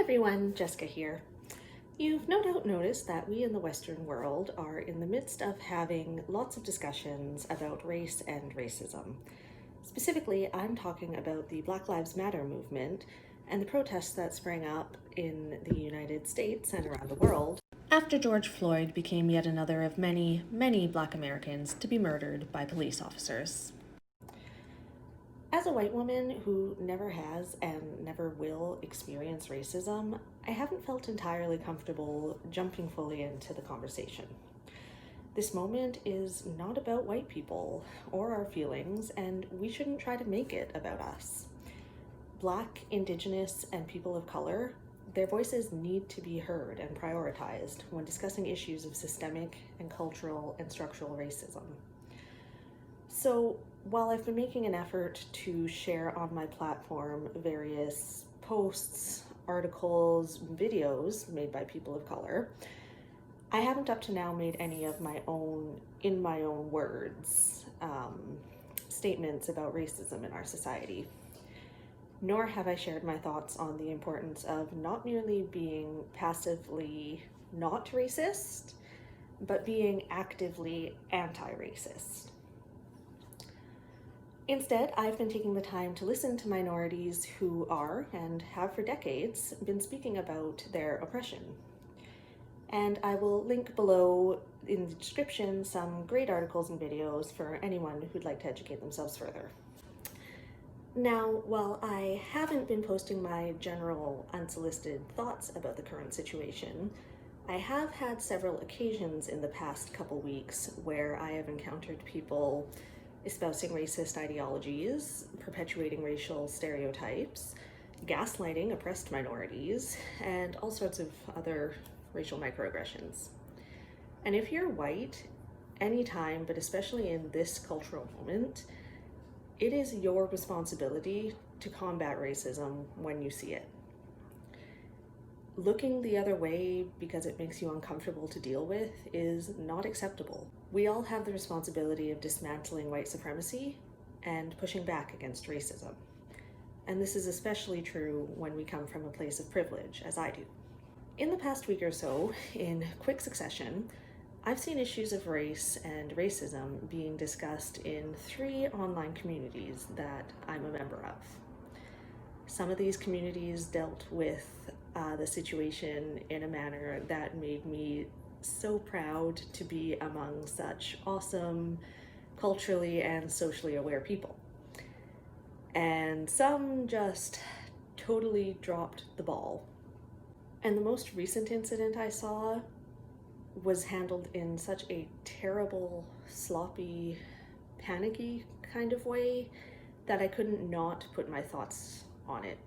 everyone, Jessica here. You've no doubt noticed that we in the Western world are in the midst of having lots of discussions about race and racism. Specifically, I'm talking about the Black Lives Matter movement and the protests that sprang up in the United States and around the world after George Floyd became yet another of many, many Black Americans to be murdered by police officers. As a white woman who never has and never will experience racism, I haven't felt entirely comfortable jumping fully into the conversation. This moment is not about white people or our feelings, and we shouldn't try to make it about us. Black, Indigenous, and people of color, their voices need to be heard and prioritized when discussing issues of systemic and cultural and structural racism. So, while I've been making an effort to share on my platform various posts, articles, videos made by people of color, I haven't up to now made any of my own, in my own words, statements about racism in our society. Nor have I shared my thoughts on the importance of not merely being passively not racist, but being actively anti-racist. Instead, I've been taking the time to listen to minorities who are, and have for decades, been speaking about their oppression. And I will link below in the description some great articles and videos for anyone who'd like to educate themselves further. Now, while I haven't been posting my general unsolicited thoughts about the current situation, I have had several occasions in the past couple weeks where I have encountered people espousing racist ideologies, perpetuating racial stereotypes, gaslighting oppressed minorities, and all sorts of other racial microaggressions. And if you're white, anytime, but especially in this cultural moment, it is your responsibility to combat racism when you see it. Looking the other way because it makes you uncomfortable to deal with is not acceptable. We all have the responsibility of dismantling white supremacy and pushing back against racism. And this is especially true when we come from a place of privilege, as I do. In the past week or so, in quick succession, I've seen issues of race and racism being discussed in 3 online communities that I'm a member of. Some of these communities dealt with the situation in a manner that made me so proud to be among such awesome, culturally and socially aware people. And some just totally dropped the ball. And the most recent incident I saw was handled in such a terrible, sloppy, panicky kind of way that I couldn't not put my thoughts on it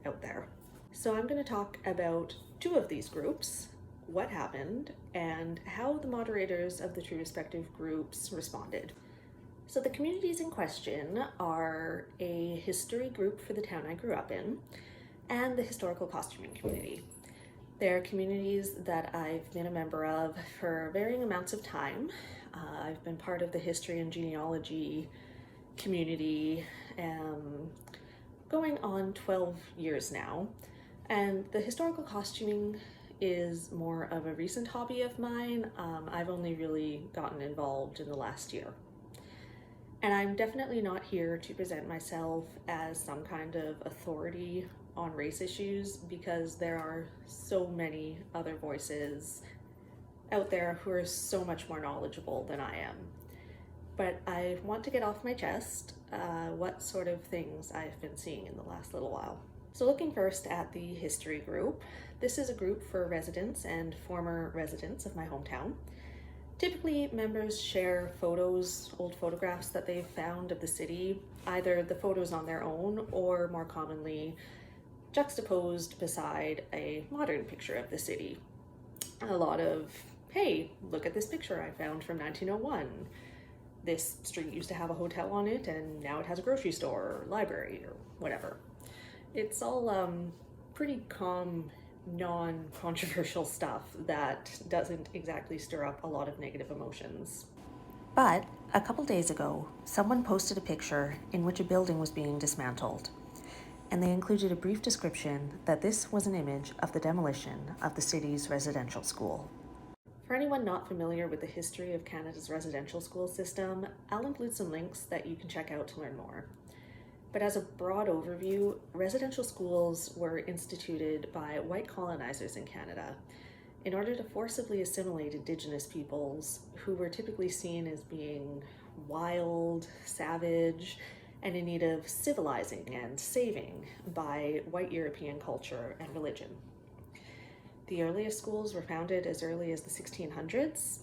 out there. So I'm going to talk about 2 of these groups, what happened, and how the moderators of the 2 respective groups responded. So the communities in question are a history group for the town I grew up in, and the historical costuming community. They're communities that I've been a member of for varying amounts of time. I've been part of the history and genealogy community going on 12 years now. And the historical costuming is more of a recent hobby of mine. I've only really gotten involved in the last year. And I'm definitely not here to present myself as some kind of authority on race issues, because there are so many other voices out there who are so much more knowledgeable than I am. But I want to get off my chest what sort of things I've been seeing in the last little while. So looking first at the history group, this is a group for residents and former residents of my hometown. Typically, members share photos, old photographs that they've found of the city, either the photos on their own or more commonly juxtaposed beside a modern picture of the city. A lot of, hey, look at this picture I found from 1901. This street used to have a hotel on it and now it has a grocery store or library or whatever. It's all pretty calm, non-controversial stuff that doesn't exactly stir up a lot of negative emotions. But a couple days ago, someone posted a picture in which a building was being dismantled. and they included a brief description that this was an image of the demolition of the city's residential school. For anyone not familiar with the history of Canada's residential school system, I'll include some links that you can check out to learn more. But as a broad overview, residential schools were instituted by white colonizers in Canada in order to forcibly assimilate Indigenous peoples who were typically seen as being wild, savage, and in need of civilizing and saving by white European culture and religion. The earliest schools were founded as early as the 1600s,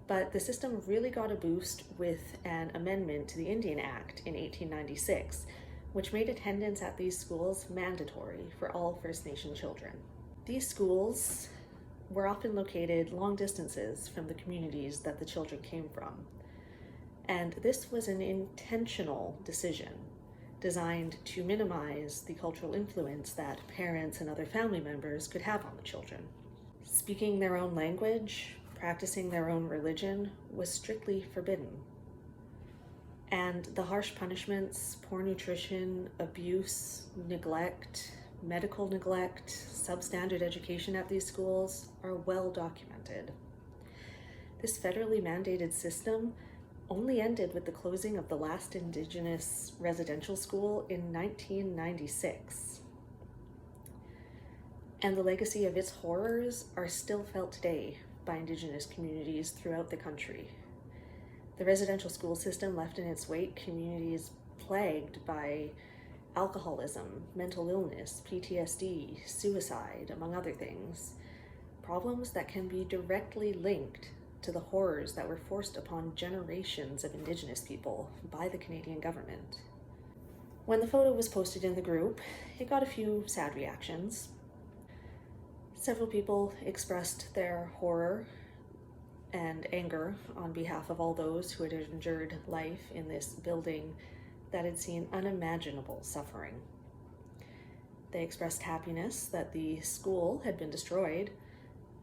but the system really got a boost with an amendment to the Indian Act in 1896, which made attendance at these schools mandatory for all First Nation children. These schools were often located long distances from the communities that the children came from. And this was an intentional decision designed to minimize the cultural influence that parents and other family members could have on the children. Speaking their own language, practicing their own religion was strictly forbidden. And the harsh punishments, poor nutrition, abuse, neglect, medical neglect, substandard education at these schools are well documented. This federally mandated system only ended with the closing of the last Indigenous residential school in 1996. And the legacy of its horrors are still felt today by Indigenous communities throughout the country. The residential school system left in its wake communities plagued by alcoholism, mental illness, PTSD, suicide, among other things. Problems that can be directly linked to the horrors that were forced upon generations of Indigenous people by the Canadian government. When the photo was posted in the group, it got a few sad reactions. Several people expressed their horror and anger on behalf of all those who had endured life in this building that had seen unimaginable suffering. They expressed happiness that the school had been destroyed,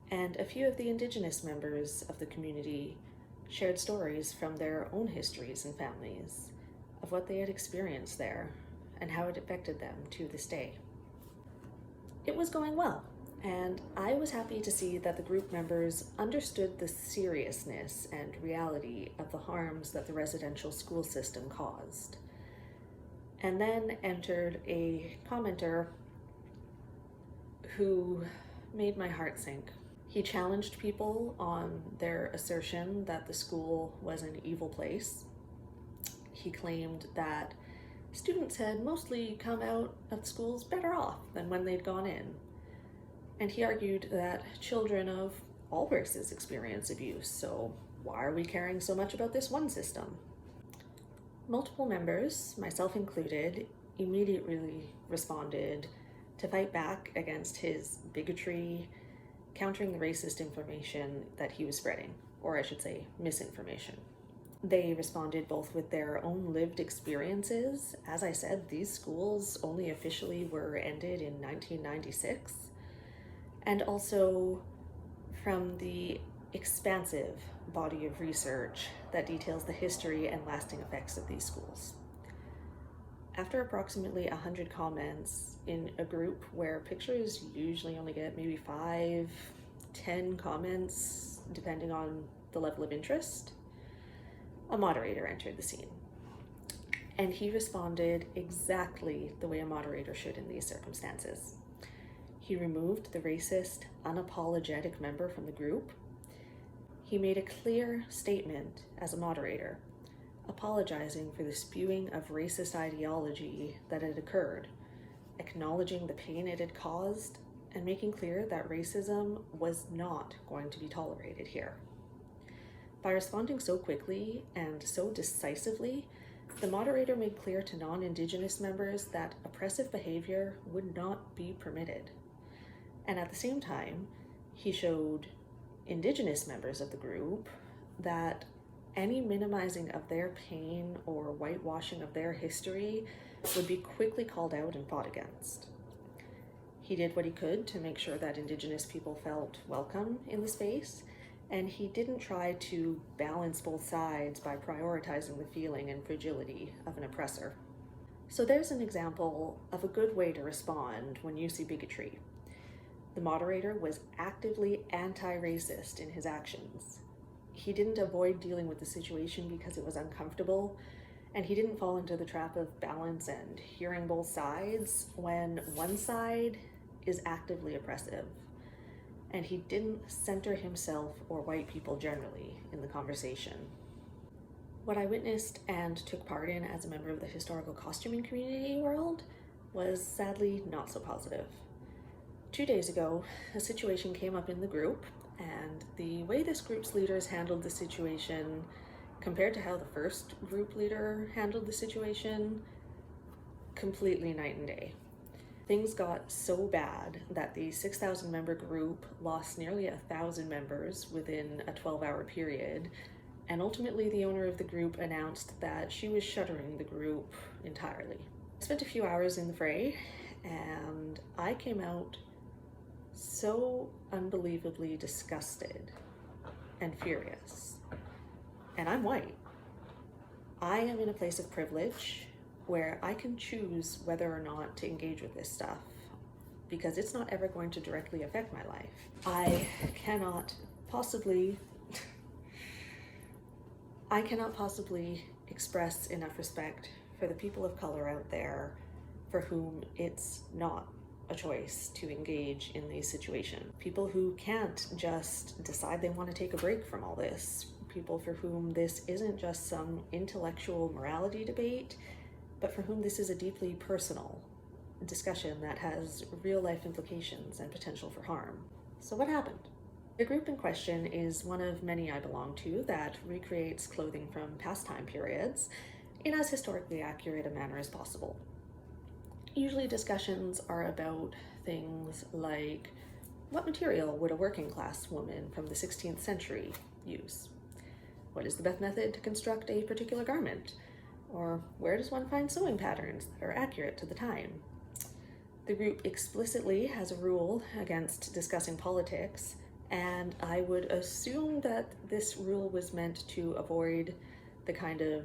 and a few of the Indigenous members of the community shared stories from their own histories and families of what they had experienced there and how it affected them to this day. It was going well, and I was happy to see that the group members understood the seriousness and reality of the harms that the residential school system caused. And then entered a commenter who made my heart sink. He challenged people on their assertion that the school was an evil place. He claimed that students had mostly come out of the schools better off than when they'd gone in. And he argued that children of all races experience abuse, so why are we caring so much about this one system? Multiple members, myself included, immediately responded to fight back against his bigotry, countering the racist information that he was spreading, or I should say, misinformation. They responded both with their own lived experiences. As I said, these schools only officially were ended in 1996, and also from the expansive body of research that details the history and lasting effects of these schools. After approximately 100 comments in a group where pictures usually only get maybe 5, 10 comments, depending on the level of interest, a moderator entered the scene. And he responded exactly the way a moderator should in these circumstances. He removed the racist, unapologetic member from the group. He made a clear statement as a moderator, apologizing for the spewing of racist ideology that had occurred, acknowledging the pain it had caused, and making clear that racism was not going to be tolerated here. By responding so quickly and so decisively, the moderator made clear to non-Indigenous members that oppressive behavior would not be permitted. And at the same time, he showed Indigenous members of the group that any minimizing of their pain or whitewashing of their history would be quickly called out and fought against. He did what he could to make sure that Indigenous people felt welcome in the space, and he didn't try to balance both sides by prioritizing the feeling and fragility of an oppressor. So there's an example of a good way to respond when you see bigotry. The moderator was actively anti-racist in his actions. He didn't avoid dealing with the situation because it was uncomfortable, and he didn't fall into the trap of balance and hearing both sides when one side is actively oppressive. And he didn't center himself or white people generally in the conversation. What I witnessed and took part in as a member of the historical costuming community world was sadly not so positive. 2 days ago, a situation came up in the group, and the way this group's leaders handled the situation compared to how the first group leader handled the situation, completely night and day. Things got so bad that the 6,000 member group lost nearly 1,000 members within a 12-hour period, and ultimately the owner of the group announced that she was shuttering the group entirely. I spent a few hours in the fray, and I came out so unbelievably disgusted and furious. And I'm white. I am in a place of privilege where I can choose whether or not to engage with this stuff because it's not ever going to directly affect my life. I cannot possibly express enough respect for the people of color out there for whom it's not a choice to engage in these situations. People who can't just decide they want to take a break from all this. People for whom this isn't just some intellectual morality debate, but for whom this is a deeply personal discussion that has real life implications and potential for harm. So what happened? The group in question is one of many I belong to that recreates clothing from past time periods in as historically accurate a manner as possible. Usually discussions are about things like, what material would a working class woman from the 16th century use? What is the best method to construct a particular garment? Or where does one find sewing patterns that are accurate to the time? The group explicitly has a rule against discussing politics, and I would assume that this rule was meant to avoid the kind of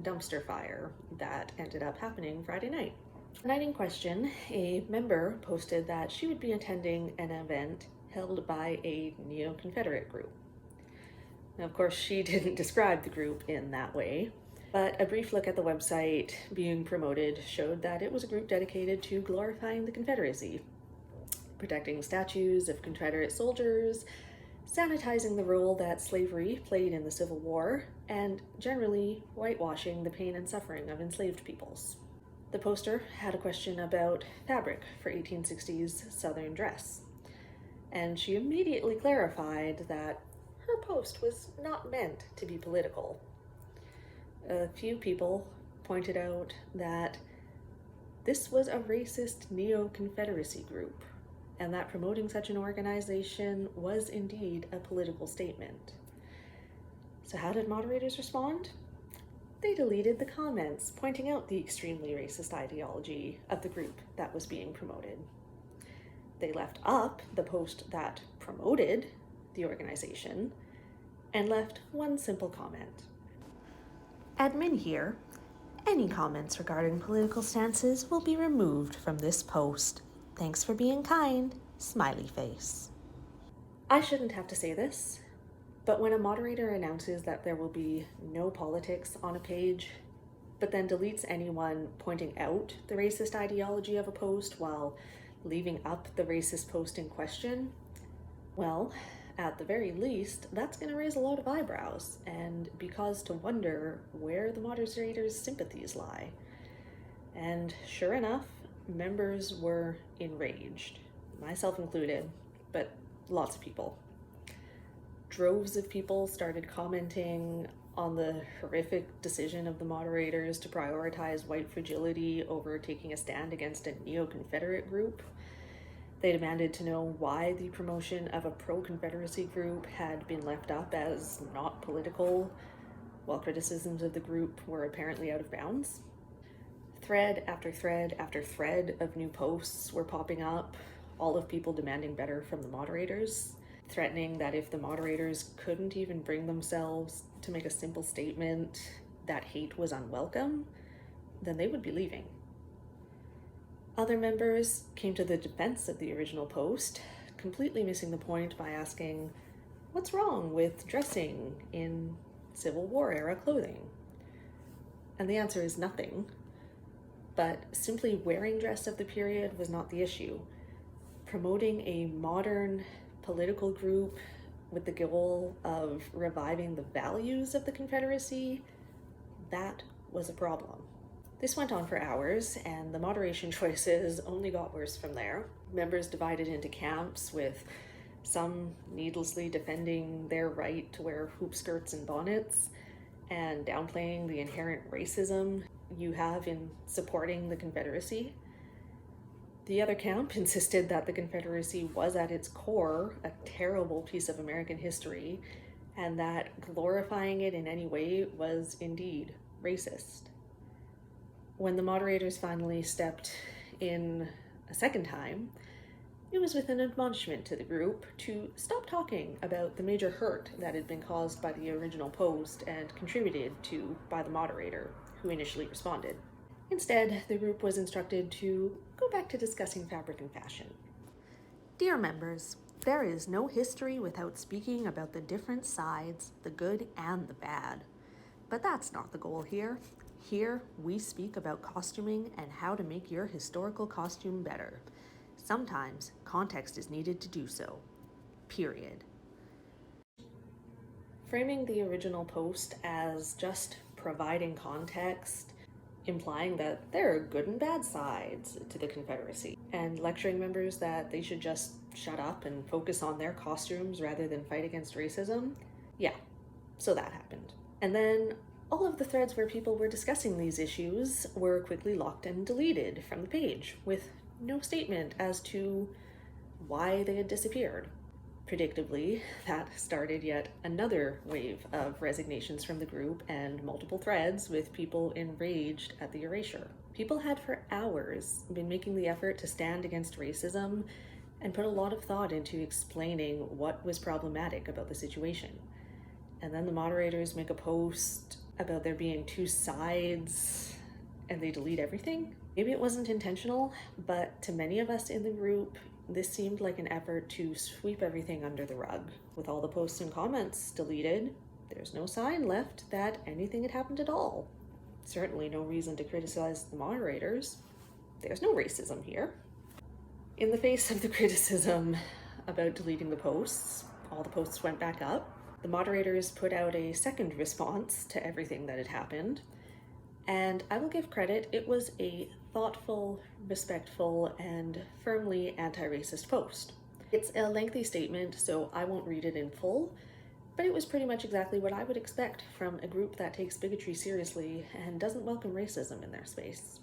dumpster fire that ended up happening Friday night. The night in question, a member posted that she would be attending an event held by a neo-Confederate group. Now, of course, she didn't describe the group in that way, but a brief look at the website being promoted showed that it was a group dedicated to glorifying the Confederacy, protecting statues of Confederate soldiers, sanitizing the role that slavery played in the Civil War, and generally whitewashing the pain and suffering of enslaved peoples. The poster had a question about fabric for 1860s Southern dress, and she immediately clarified that her post was not meant to be political. A few people pointed out that this was a racist neo-Confederacy group, and that promoting such an organization was indeed a political statement. So how did moderators respond? They deleted the comments pointing out the extremely racist ideology of the group that was being promoted. They left up the post that promoted the organization and left one simple comment. Admin here. Any comments regarding political stances will be removed from this post. Thanks for being kind. Smiley face. I shouldn't have to say this, but when a moderator announces that there will be no politics on a page, but then deletes anyone pointing out the racist ideology of a post while leaving up the racist post in question, well, at the very least, that's going to raise a lot of eyebrows and be cause to wonder where the moderator's sympathies lie. And sure enough, members were enraged, myself included, but lots of people. Droves of people started commenting on the horrific decision of the moderators to prioritize white fragility over taking a stand against a neo-Confederate group. They demanded to know why the promotion of a pro-Confederacy group had been left up as not political, while criticisms of the group were apparently out of bounds. Thread after thread after thread of new posts were popping up, all of people demanding better from the moderators, threatening that if the moderators couldn't even bring themselves to make a simple statement that hate was unwelcome, then they would be leaving. Other members came to the defense of the original post, completely missing the point by asking, what's wrong with dressing in Civil War era clothing? And the answer is nothing, but simply wearing dress of the period was not the issue. Promoting a modern political group with the goal of reviving the values of the Confederacy, that was a problem. This went on for hours, and the moderation choices only got worse from there. Members divided into camps, with some needlessly defending their right to wear hoop skirts and bonnets, and downplaying the inherent racism you have in supporting the Confederacy. The other camp insisted that the Confederacy was at its core a terrible piece of American history, and that glorifying it in any way was indeed racist. When the moderators finally stepped in a second time, it was with an admonishment to the group to stop talking about the major hurt that had been caused by the original post and contributed to by the moderator, who initially responded. Instead, the group was instructed to go back to discussing fabric and fashion. Dear members, there is no history without speaking about the different sides, the good and the bad. But that's not the goal here. Here, we speak about costuming and how to make your historical costume better. Sometimes, context is needed to do so. Period. Framing the original post as just providing context, implying that there are good and bad sides to the Confederacy, and lecturing members that they should just shut up and focus on their costumes rather than fight against racism. Yeah, so that happened. And then all of the threads where people were discussing these issues were quickly locked and deleted from the page, with no statement as to why they had disappeared. Predictably, that started yet another wave of resignations from the group and multiple threads with people enraged at the erasure. People had for hours been making the effort to stand against racism and put a lot of thought into explaining what was problematic about the situation. And then the moderators make a post about there being two sides and they delete everything. Maybe it wasn't intentional, but to many of us in the group, this seemed like an effort to sweep everything under the rug. With all the posts and comments deleted, there's no sign left that anything had happened at all. Certainly no reason to criticize the moderators. There's no racism here. In the face of the criticism about deleting the posts, all the posts went back up. The moderators put out a second response to everything that had happened, and I will give credit, it was a thoughtful, respectful, and firmly anti-racist post. It's a lengthy statement, so I won't read it in full, but it was pretty much exactly what I would expect from a group that takes bigotry seriously and doesn't welcome racism in their space.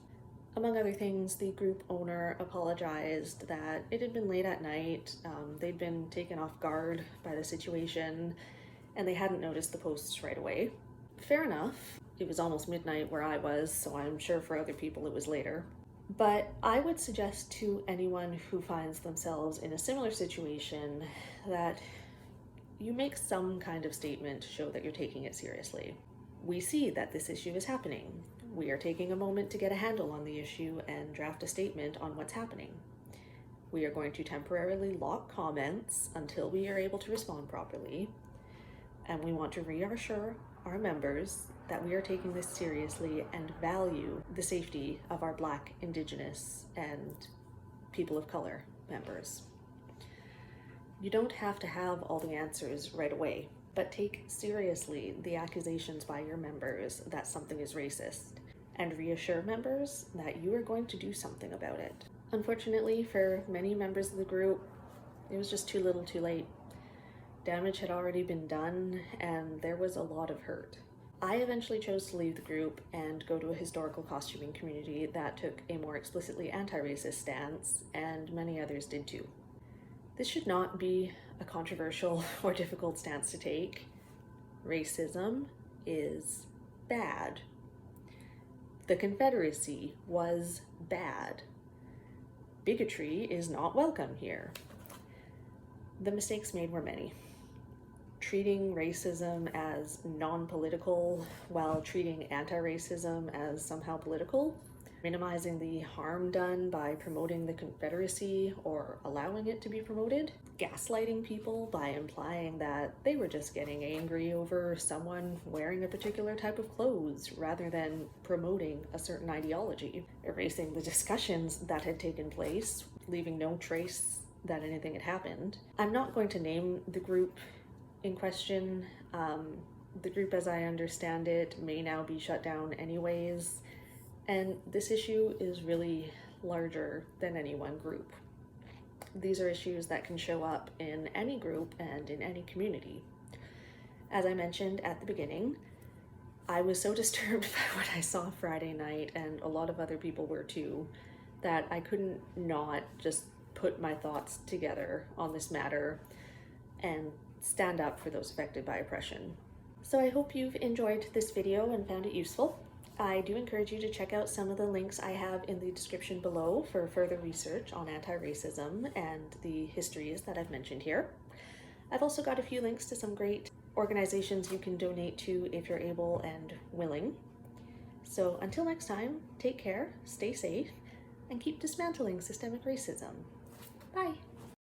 Among other things, the group owner apologized that it had been late at night, they'd been taken off guard by the situation, and they hadn't noticed the posts right away. Fair enough. It was almost midnight where I was, so I'm sure for other people it was later. But I would suggest to anyone who finds themselves in a similar situation that you make some kind of statement to show that you're taking it seriously. We see that this issue is happening. We are taking a moment to get a handle on the issue and draft a statement on what's happening. We are going to temporarily lock comments until we are able to respond properly. And we want to reassure our members that we are taking this seriously and value the safety of our Black, Indigenous, and people of color members. You don't have to have all the answers right away, but take seriously the accusations by your members that something is racist, and reassure members that you are going to do something about it. Unfortunately, for many members of the group, it was just too little too late. Damage had already been done, and there was a lot of hurt. I eventually chose to leave the group and go to a historical costuming community that took a more explicitly anti-racist stance, and many others did too. This should not be a controversial or difficult stance to take. Racism is bad. The Confederacy was bad. Bigotry is not welcome here. The mistakes made were many. Treating racism as non-political while treating anti-racism as somehow political. minimizing the harm done by promoting the Confederacy or allowing it to be promoted, gaslighting people by implying that they were just getting angry over someone wearing a particular type of clothes rather than promoting a certain ideology, erasing the discussions that had taken place, leaving no trace that anything had happened. I'm not going to name the group in question. The group, as I understand it, may now be shut down anyways, and this issue is really larger than any one group. These are issues that can show up in any group and in any community. As I mentioned at the beginning, I was so disturbed by what I saw Friday night, and a lot of other people were too, that I couldn't not just put my thoughts together on this matter and stand up for those affected by oppression. So I hope you've enjoyed this video and found it useful. I do encourage you to check out some of the links I have in the description below for further research on anti-racism and the histories that I've mentioned here. I've also got a few links to some great organizations you can donate to if you're able and willing. So until next time, take care, stay safe, and keep dismantling systemic racism. Bye.